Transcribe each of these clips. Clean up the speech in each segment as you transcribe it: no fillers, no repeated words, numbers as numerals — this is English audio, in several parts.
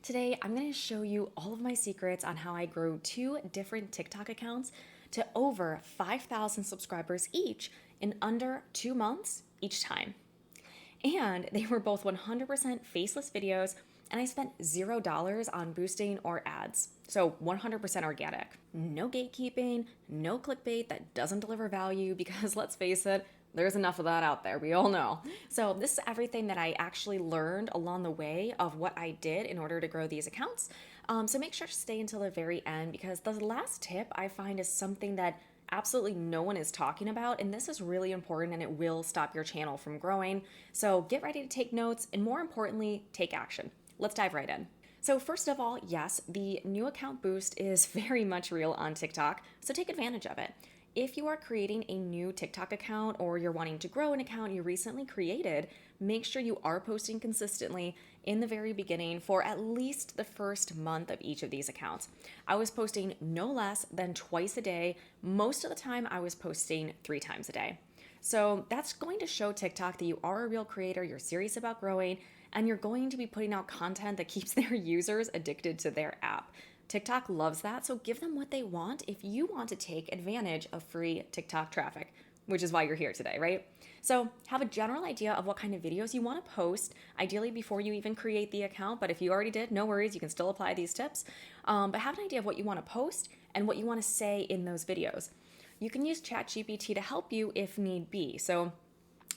Today, I'm going to show you all of my secrets on how I grew 2 different TikTok accounts to over 5,000 subscribers each in under 2 months each time. And they were both 100% faceless videos, and I spent $0 on boosting or ads. So 100% organic. No gatekeeping, no clickbait that doesn't deliver value because let's face it, there's enough of that out there, we all know. So this is everything that I actually learned along the way of what I did in order to grow these accounts. So make sure to stay until the very end because the last tip I find is something that absolutely no one is talking about, and this is really important and it will stop your channel from growing. So get ready to take notes and more importantly, take action. Let's dive right in. So first of all, yes, the new account boost is very much real on TikTok, so take advantage of it. If you are creating a new TikTok account or you're wanting to grow an account you recently created, make sure you are posting consistently in the very beginning for at least the first month of each of these accounts. I was posting no less than twice a day. Most of the time, I was posting 3 times a day. So that's going to show TikTok that you are a real creator, you're serious about growing, and you're going to be putting out content that keeps their users addicted to their app. TikTok loves that, so give them what they want if you want to take advantage of free TikTok traffic, which is why you're here today, right? So have a general idea of what kind of videos you want to post, ideally before you even create the account, but if you already did, no worries, you can still apply these tips. But have an idea of what you want to post and what you want to say in those videos. You can use ChatGPT to help you if need be. So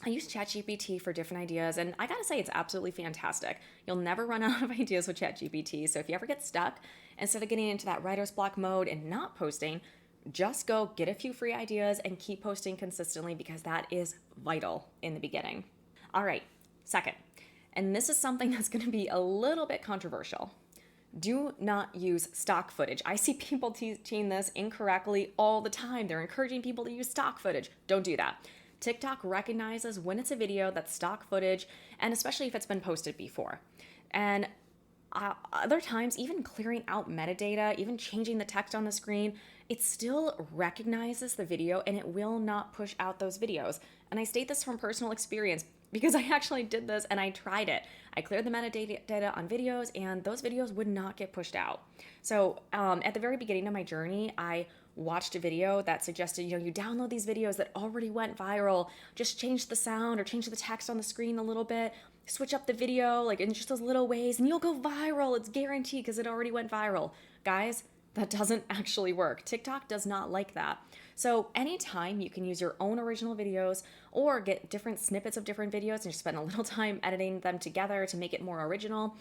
I use ChatGPT for different ideas, and I gotta say, it's absolutely fantastic. You'll never run out of ideas with ChatGPT, so if you ever get stuck, instead of getting into that writer's block mode and not posting, just go get a few free ideas and keep posting consistently because that is vital in the beginning. All right, second, and this is something that's gonna be a little bit controversial. Do not use stock footage. I see people teaching this incorrectly all the time. They're encouraging people to use stock footage. Don't do that. TikTok recognizes when it's a video that's stock footage, and especially if it's been posted before. And other times, even clearing out metadata, even changing the text on the screen, it still recognizes the video and it will not push out those videos. And I state this from personal experience because I actually did this and I tried it. I cleared the metadata on videos and those videos would not get pushed out. So at the very beginning of my journey, I watched a video that suggested, you download these videos that already went viral, just change the sound or change the text on the screen a little bit, switch up the video, like in just those little ways, and you'll go viral. It's guaranteed because it already went viral. Guys, that doesn't actually work. TikTok does not like that. So anytime you can use your own original videos or get different snippets of different videos and just spend a little time editing them together to make it more original,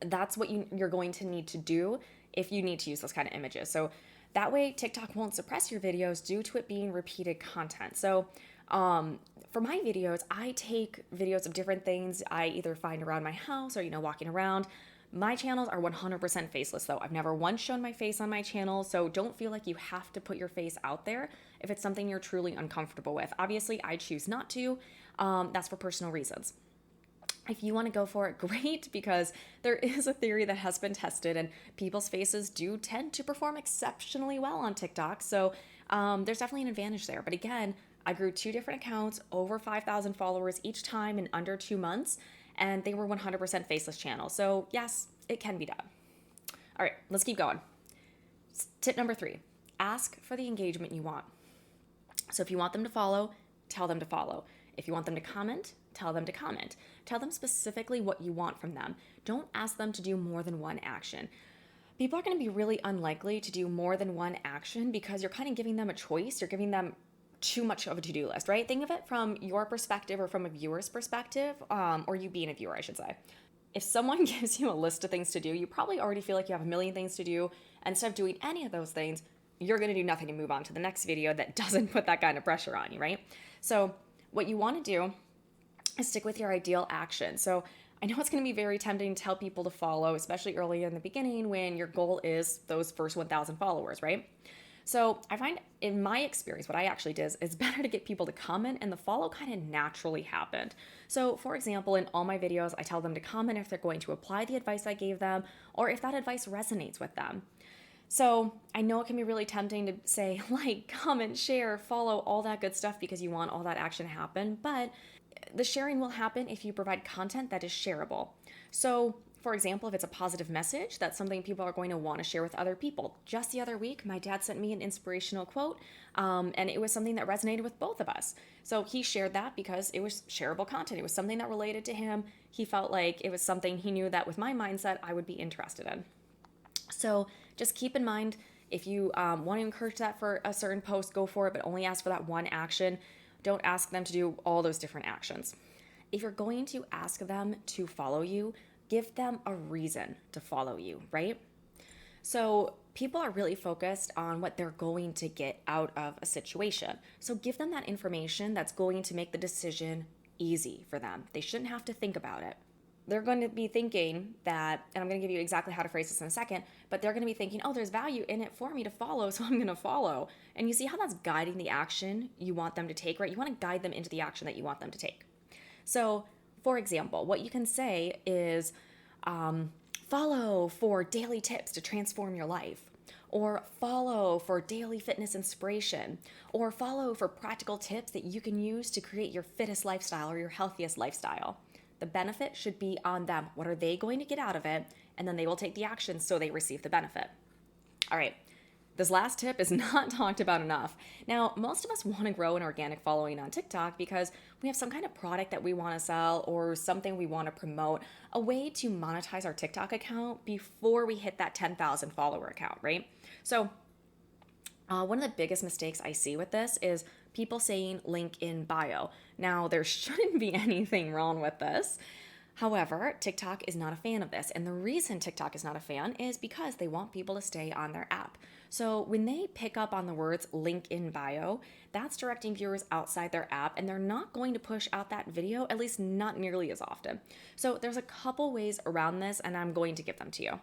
that's what you're going to need to do if you need to use those kind of images. So that way TikTok won't suppress your videos due to it being repeated content. So for my videos, I take videos of different things I either find around my house or, walking around. My channels are 100% faceless though. I've never once shown my face on my channel, so don't feel like you have to put your face out there if it's something you're truly uncomfortable with. Obviously, I choose not to. That's for personal reasons. If you want to go for it, great, because there is a theory that has been tested and people's faces do tend to perform exceptionally well on TikTok. So there's definitely an advantage there. But again, I grew 2 different accounts, over 5,000 followers each time in under 2 months, and they were 100% faceless channels. So yes, it can be done. All right, let's keep going. Tip number 3, ask for the engagement you want. So if you want them to follow, tell them to follow. If you want them to comment, tell them to comment. Tell them specifically what you want from them. Don't ask them to do more than one action. People are going to be really unlikely to do more than one action because you're kind of giving them a choice. You're giving them too much of a to-do list, right? Think of it from your perspective or from a viewer's perspective, or you being a viewer, I should say. If someone gives you a list of things to do, you probably already feel like you have a million things to do. And instead of doing any of those things, you're going to do nothing and move on to the next video that doesn't put that kind of pressure on you, right? So what you want to do is stick with your ideal action. So I know it's going to be very tempting to tell people to follow, especially early in the beginning when your goal is those first 1,000 followers, right? So I find in my experience, what I actually did is it's better to get people to comment and the follow kind of naturally happened. So for example, in all my videos, I tell them to comment if they're going to apply the advice I gave them or if that advice resonates with them. So I know it can be really tempting to say like, comment, share, follow, all that good stuff because you want all that action to happen. But the sharing will happen if you provide content that is shareable. So For example, if it's a positive message, that's something people are going to want to share with other people. Just the other week, my dad sent me an inspirational quote, and it was something that resonated with both of us. So he shared that because it was shareable content. It was something that related to him. He felt like it was something he knew that with my mindset, I would be interested in. So just keep in mind, if you want to encourage that for a certain post, go for it, but only ask for that one action. Don't ask them to do all those different actions. If you're going to ask them to follow you, give them a reason to follow you, right? So people are really focused on what they're going to get out of a situation. So give them that information that's going to make the decision easy for them. They shouldn't have to think about it. They're going to be thinking that, and I'm going to give you exactly how to phrase this in a second, but they're going to be thinking, oh, there's value in it for me to follow, so I'm going to follow. And you see how that's guiding the action you want them to take, right? You want to guide them into the action that you want them to take. So, for example, what you can say is, follow for daily tips to transform your life, or follow for daily fitness inspiration, or follow for practical tips that you can use to create your fittest lifestyle or your healthiest lifestyle. The benefit should be on them. What are they going to get out of it? And then they will take the action so they receive the benefit. All right. This last tip is not talked about enough. Now, most of us want to grow an organic following on TikTok because we have some kind of product that we want to sell or something we want to promote, a way to monetize our TikTok account before we hit that 10,000 follower account, right? So one of the biggest mistakes I see with this is people saying link in bio. Now, there shouldn't be anything wrong with this. However, TikTok is not a fan of this. And the reason TikTok is not a fan is because they want people to stay on their app. So when they pick up on the words link in bio, that's directing viewers outside their app, and they're not going to push out that video, at least not nearly as often. So there's a couple ways around this, and I'm going to give them to you.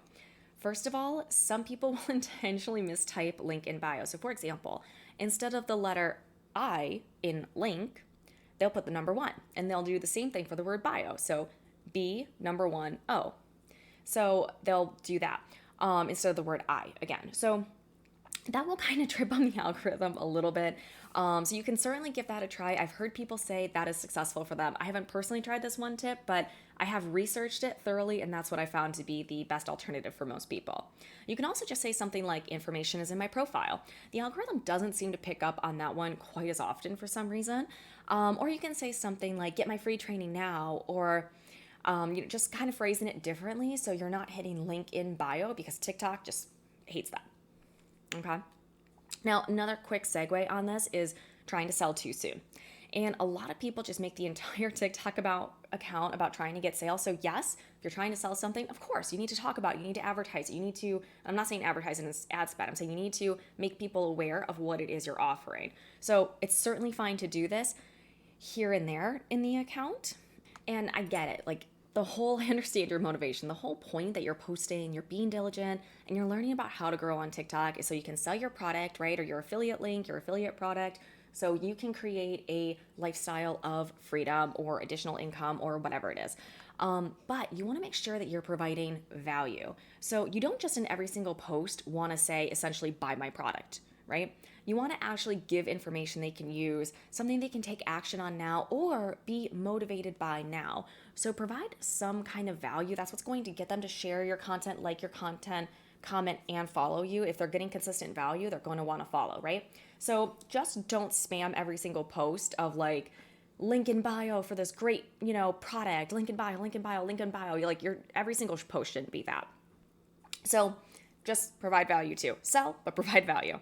First of all, some people will intentionally mistype link in bio. So for example, instead of the letter I in link, they'll put the number 1, and they'll do the same thing for the word bio. So B, number 1, O. So they'll do that instead of the word I again. So that will kind of trip on the algorithm a little bit. So you can certainly give that a try. I've heard people say that is successful for them. I haven't personally tried this one tip, but I have researched it thoroughly, and that's what I found to be the best alternative for most people. You can also just say something like information is in my profile. The algorithm doesn't seem to pick up on that one quite as often for some reason. Or you can say something like get my free training now, or just kind of phrasing it differently so you're not hitting link in bio, because TikTok just hates that. Okay. Now, another quick segue on this is trying to sell too soon. And a lot of people just make the entire TikTok account about trying to get sales. So yes, if you're trying to sell something, of course, you need to talk about it. You need to advertise it. You need to, I'm not saying advertising is ad spend. I'm saying you need to make people aware of what it is you're offering. So it's certainly fine to do this here and there in the account. And I get it. Like, I understand your motivation. The whole point that you're posting, you're being diligent, and you're learning about how to grow on TikTok is so you can sell your product, right? Or your affiliate link, your affiliate product, so you can create a lifestyle of freedom or additional income or whatever it is. But you want to make sure that you're providing value. So you don't just in every single post want to say essentially buy my product, right? You want to actually give information they can use, something they can take action on now or be motivated by now. So provide some kind of value. That's what's going to get them to share your content, like your content, comment, and follow you. If they're getting consistent value, they're going to want to follow, right? So just don't spam every single post of like, link in bio for this great, product, link in bio, link in bio, link in bio. Every single post shouldn't be that. So just provide value too. Sell, but provide value.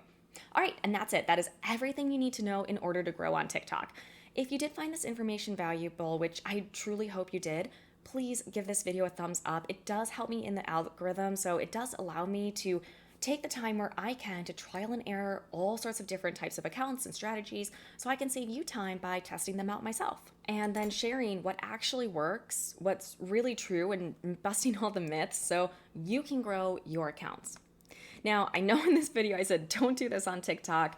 All right, and that's it. That is everything you need to know in order to grow on TikTok. If you did find this information valuable, which I truly hope you did, please give this video a thumbs up. It does help me in the algorithm, so it does allow me to take the time where I can to trial and error all sorts of different types of accounts and strategies so I can save you time by testing them out myself. And then sharing what actually works, what's really true, and busting all the myths so you can grow your accounts. Now, I know in this video I said don't do this on TikTok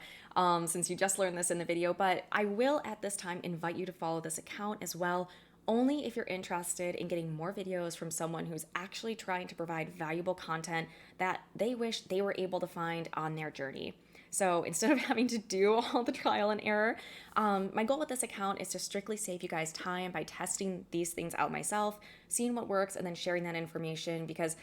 since you just learned this in the video, but I will at this time invite you to follow this account as well, only if you're interested in getting more videos from someone who's actually trying to provide valuable content that they wish they were able to find on their journey. So instead of having to do all the trial and error, my goal with this account is to strictly save you guys time by testing these things out myself, seeing what works, and then sharing that information, because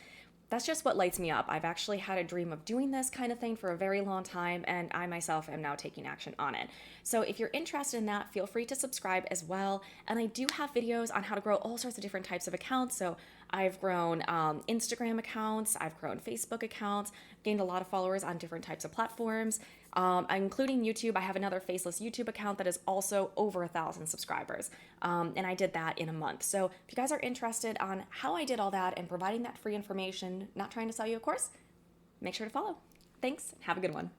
that's just what lights me up. I've actually had a dream of doing this kind of thing for a very long time, and I myself am now taking action on it. So if you're interested in that, feel free to subscribe as well. And I do have videos on how to grow all sorts of different types of accounts. So I've grown Instagram accounts, I've grown Facebook accounts, gained a lot of followers on different types of platforms, including YouTube. I have another faceless YouTube account that is also over 1,000 subscribers, and I did that in a month. So if you guys are interested on how I did all that and providing that free information, not trying to sell you a course, make sure to follow. Thanks. Have a good one.